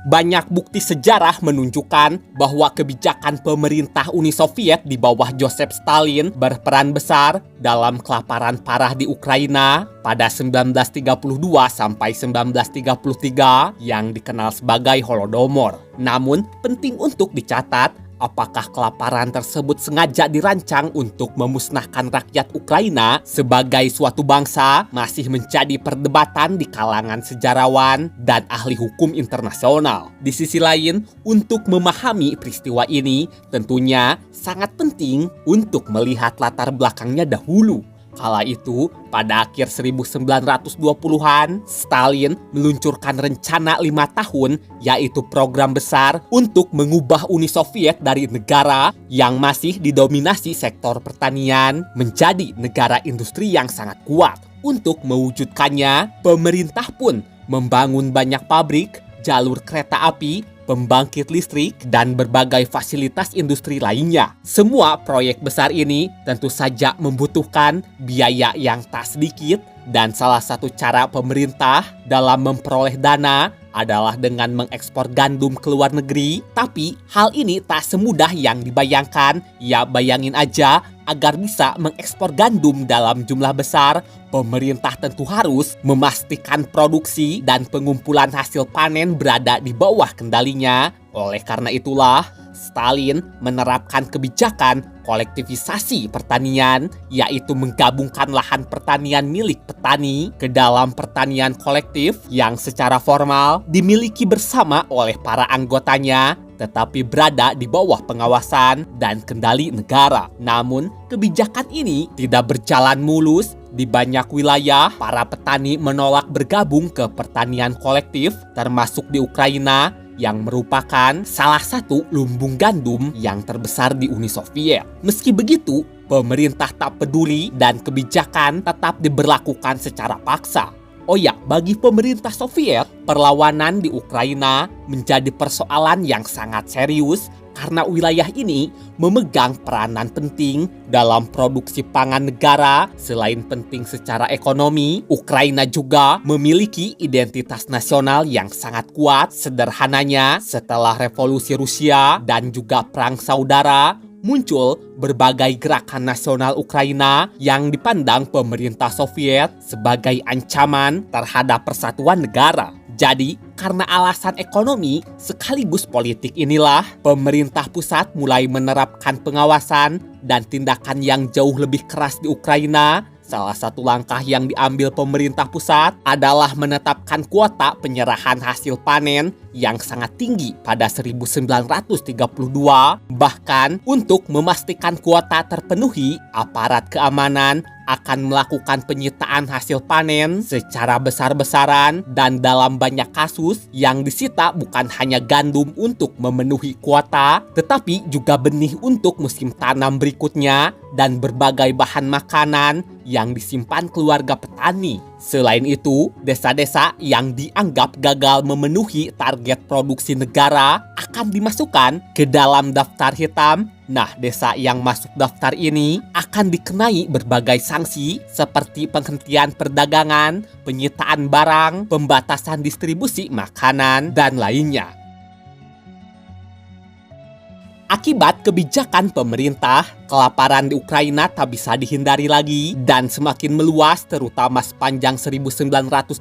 Banyak bukti sejarah menunjukkan bahwa kebijakan pemerintah Uni Soviet di bawah Joseph Stalin berperan besar dalam kelaparan parah di Ukraina pada 1932 sampai 1933 yang dikenal sebagai Holodomor. Namun, penting untuk dicatat, apakah kelaparan tersebut sengaja dirancang untuk memusnahkan rakyat Ukraina sebagai suatu bangsa masih menjadi perdebatan di kalangan sejarawan dan ahli hukum internasional. Di sisi lain, untuk memahami peristiwa ini tentunya sangat penting untuk melihat latar belakangnya dahulu. Kala itu, pada akhir 1920-an, Stalin meluncurkan rencana 5 tahun, yaitu program besar untuk mengubah Uni Soviet dari negara yang masih didominasi sektor pertanian menjadi negara industri yang sangat kuat. Untuk mewujudkannya, pemerintah pun membangun banyak pabrik, jalur kereta api, pembangkit listrik, dan berbagai fasilitas industri lainnya. Semua proyek besar ini tentu saja membutuhkan biaya yang tak sedikit, dan salah satu cara pemerintah dalam memperoleh dana adalah dengan mengekspor gandum ke luar negeri. Tapi hal ini tak semudah yang dibayangkan. Ya, bayangin aja, agar bisa mengekspor gandum dalam jumlah besar, pemerintah tentu harus memastikan produksi dan pengumpulan hasil panen berada di bawah kendalinya. Oleh karena itulah, Stalin menerapkan kebijakan kolektivisasi pertanian, yaitu menggabungkan lahan pertanian milik petani ke dalam pertanian kolektif yang secara formal dimiliki bersama oleh para anggotanya, tetapi berada di bawah pengawasan dan kendali negara. Namun, kebijakan ini tidak berjalan mulus. Di banyak wilayah, para petani menolak bergabung ke pertanian kolektif, termasuk di Ukraina, yang merupakan salah satu lumbung gandum yang terbesar di Uni Soviet. Meski begitu, pemerintah tak peduli dan kebijakan tetap diberlakukan secara paksa. Oh ya, bagi pemerintah Soviet, perlawanan di Ukraina menjadi persoalan yang sangat serius karena wilayah ini memegang peranan penting dalam produksi pangan negara. Selain penting secara ekonomi, Ukraina juga memiliki identitas nasional yang sangat kuat. Sederhananya, setelah revolusi Rusia dan juga perang saudara, muncul berbagai gerakan nasional Ukraina yang dipandang pemerintah Soviet sebagai ancaman terhadap persatuan negara. Jadi, karena alasan ekonomi sekaligus politik inilah, pemerintah pusat mulai menerapkan pengawasan dan tindakan yang jauh lebih keras di Ukraina. Salah satu langkah yang diambil pemerintah pusat adalah menetapkan kuota penyerahan hasil panen yang sangat tinggi pada 1932. Bahkan untuk memastikan kuota terpenuhi, aparat keamanan akan melakukan penyitaan hasil panen secara besar-besaran, dan dalam banyak kasus yang disita bukan hanya gandum untuk memenuhi kuota, tetapi juga benih untuk musim tanam berikutnya dan berbagai bahan makanan yang disimpan keluarga petani. Selain itu, desa-desa yang dianggap gagal memenuhi target produksi negara akan dimasukkan ke dalam daftar hitam. Nah, desa yang masuk daftar ini akan dikenai berbagai sanksi seperti penghentian perdagangan, penyitaan barang, pembatasan distribusi makanan, dan lainnya. Akibat kebijakan pemerintah, kelaparan di Ukraina tak bisa dihindari lagi dan semakin meluas, terutama sepanjang 1932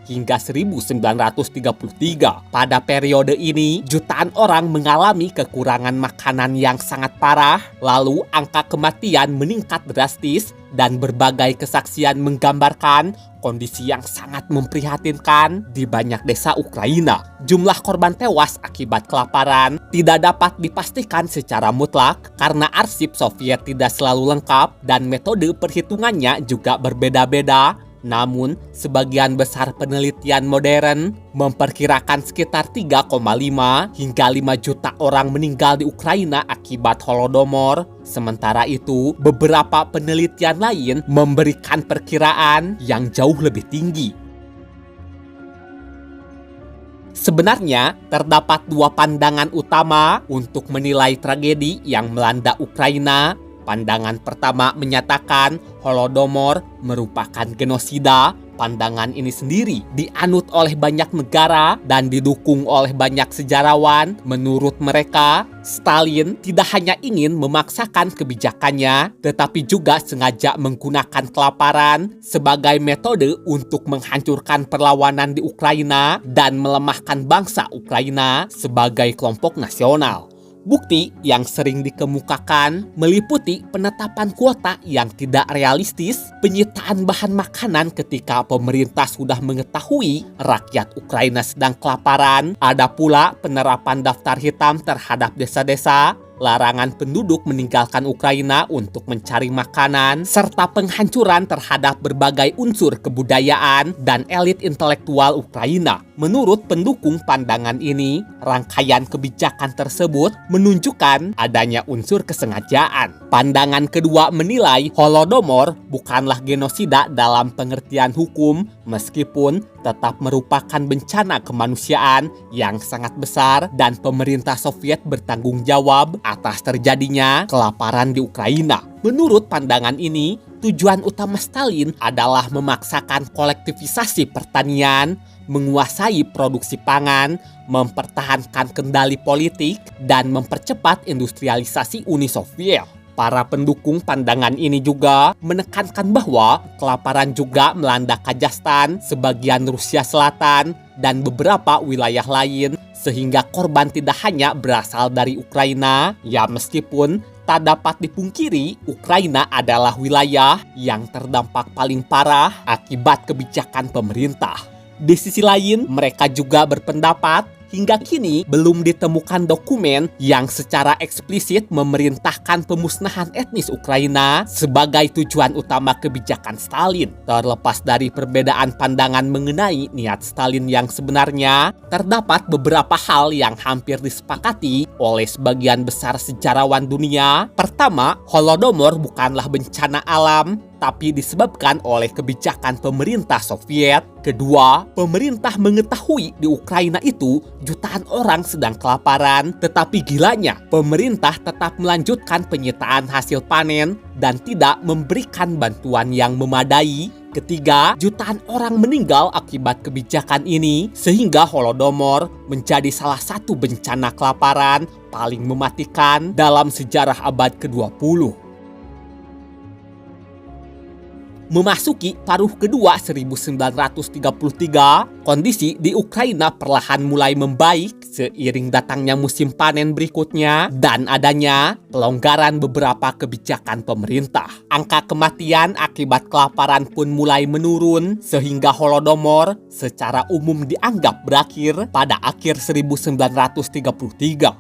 hingga 1933. Pada periode ini, jutaan orang mengalami kekurangan makanan yang sangat parah, lalu angka kematian meningkat drastis, dan berbagai kesaksian menggambarkan kondisi yang sangat memprihatinkan di banyak desa Ukraina. Jumlah korban tewas akibat kelaparan tidak dapat dipastikan secara mutlak karena arsip Soviet tidak selalu lengkap dan metode perhitungannya juga berbeda-beda. Namun, sebagian besar penelitian modern memperkirakan sekitar 3,5 hingga 5 juta orang meninggal di Ukraina akibat Holodomor. Sementara itu, beberapa penelitian lain memberikan perkiraan yang jauh lebih tinggi. Sebenarnya, terdapat dua pandangan utama untuk menilai tragedi yang melanda Ukraina. Pandangan pertama menyatakan Holodomor merupakan genosida. pandangan ini sendiri dianut oleh banyak negara dan didukung oleh banyak sejarawan. Menurut mereka, Stalin tidak hanya ingin memaksakan kebijakannya, tetapi juga sengaja menggunakan kelaparan sebagai metode untuk menghancurkan perlawanan di Ukraina dan melemahkan bangsa Ukraina sebagai kelompok nasional. Bukti yang sering dikemukakan meliputi penetapan kuota yang tidak realistis, penyitaan bahan makanan ketika pemerintah sudah mengetahui rakyat Ukraina sedang kelaparan, ada pula penerapan daftar hitam terhadap desa-desa, larangan penduduk meninggalkan Ukraina untuk mencari makanan, serta penghancuran terhadap berbagai unsur kebudayaan dan elit intelektual Ukraina. Menurut pendukung pandangan ini, rangkaian kebijakan tersebut menunjukkan adanya unsur kesengajaan. Pandangan kedua menilai Holodomor bukanlah genosida dalam pengertian hukum, meskipun tetap merupakan bencana kemanusiaan yang sangat besar dan pemerintah Soviet bertanggung jawab atas terjadinya kelaparan di Ukraina. Menurut pandangan ini, tujuan utama Stalin adalah memaksakan kolektivisasi pertanian, menguasai produksi pangan, mempertahankan kendali politik, dan mempercepat industrialisasi Uni Soviet. Para pendukung pandangan ini juga menekankan bahwa kelaparan juga melanda Kazakhstan, sebagian Rusia Selatan, dan beberapa wilayah lain, sehingga korban tidak hanya berasal dari Ukraina. Ya, meskipun tak dapat dipungkiri, Ukraina adalah wilayah yang terdampak paling parah akibat kebijakan pemerintah. Di sisi lain, mereka juga berpendapat hingga kini belum ditemukan dokumen yang secara eksplisit memerintahkan pemusnahan etnis Ukraina sebagai tujuan utama kebijakan Stalin. Terlepas dari perbedaan pandangan mengenai niat Stalin yang sebenarnya, terdapat beberapa hal yang hampir disepakati oleh sebagian besar sejarawan dunia. Pertama, Holodomor bukanlah bencana alam, tapi disebabkan oleh kebijakan pemerintah Soviet. Kedua, pemerintah mengetahui di Ukraina itu jutaan orang sedang kelaparan, tetapi gilanya pemerintah tetap melanjutkan penyitaan hasil panen dan tidak memberikan bantuan yang memadai. Ketiga, jutaan orang meninggal akibat kebijakan ini, sehingga Holodomor menjadi salah satu bencana kelaparan paling mematikan dalam sejarah abad ke-20. Memasuki paruh kedua 1933, kondisi di Ukraina perlahan mulai membaik seiring datangnya musim panen berikutnya dan adanya pelonggaran beberapa kebijakan pemerintah. Angka kematian akibat kelaparan pun mulai menurun, sehingga Holodomor secara umum dianggap berakhir pada akhir 1933.